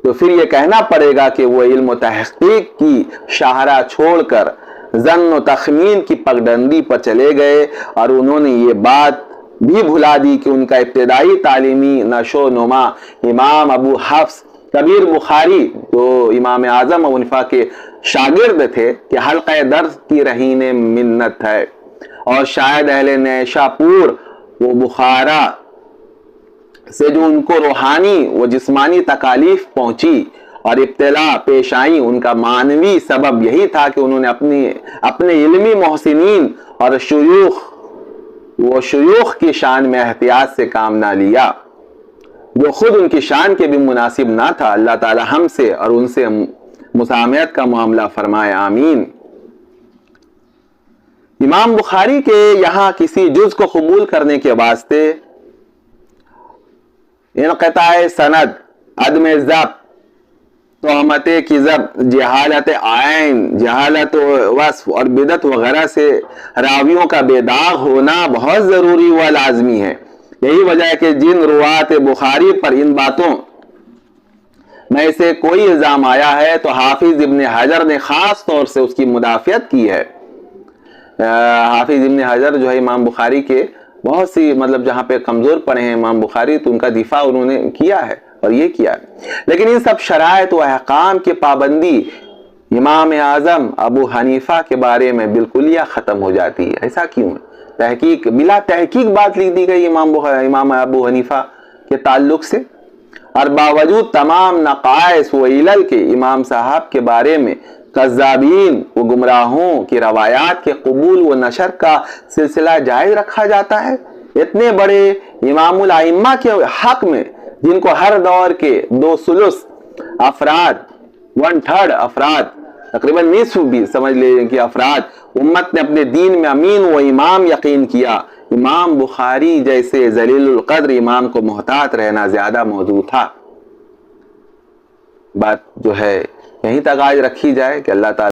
تو پھر یہ کہنا پڑے گا کہ وہ علم و تحقیق کی شاہراہ چھوڑ کر ظن و تخمین کی پگڈنڈی پر چلے گئے، اور انہوں نے یہ بات بھی بھلا دی کہ ان کا ابتدائی تعلیمی نشو و نما امام ابو حفص کبیر بخاری جو امام اعظم ابو حنیفہ کے شاگرد تھے کہ حلقہ درس کی رہین منت ہے، اور شاید اہل نیشاپور و بخارا سے جو ان کو روحانی و جسمانی تکالیف پہنچی اور ابتلا پیش آئی، ان کا معنوی سبب یہی تھا کہ انہوں نے اپنے علمی محسنین اور شیوخ کی شان میں احتیاط سے کام نہ لیا، جو خود ان کی شان کے بھی مناسب نہ تھا۔ اللہ تعالی ہم سے اور ان سے مسامحت کا معاملہ فرمائے، آمین۔ امام بخاری کے یہاں کسی جز کو قبول کرنے کے واسطے انقطاع سند، عدم ضبط، تہمت کذب، جہالت عین، جہالت وصف اور بدعت وغیرہ سے راویوں کا بے داغ ہونا بہت ضروری و لازمی ہے۔ یہی وجہ ہے کہ جن روات بخاری پر ان باتوں میں سے کوئی الزام آیا ہے تو حافظ ابن حجر نے خاص طور سے اس کی مدافعت کی ہے۔ حافظ ابن حجر جو ہے امام بخاری کے بہت سی جہاں پہ کمزور پڑے ہیں امام بخاری، تو ان کا دفاع انہوں نے کیا ہے اور یہ کیا ہے۔ لیکن ان سب شرائط و احکام کی پابندی امام اعظم ابو حنیفہ کے بارے میں بالکلیہ ختم ہو جاتی ہے۔ ایسا کیوں ہے؟ بلا تحقیق بات لکھ دی گئی امام ابو حنیفہ کے تعلق سے، اور باوجود تمام نقائص و علل کے امام صاحب کے بارے میں کذابین و گمراہوں کی روایات کے قبول و نشر کا سلسلہ جائز رکھا جاتا ہے۔ اتنے بڑے امام الائمہ کے حق میں، جن کو ہر دور کے 2/3 افراد، 1/3 افراد، تقریباً نصف بھی سمجھ لیں کہ افراد امت نے اپنے دین میں امین و امام یقین کیا، امام بخاری جیسے ذلیل القدر امام کو محتاط رہنا زیادہ موضوع تھا۔ بات جو ہے یہیں تک آج رکھی جائے کہ اللہ تعالیٰ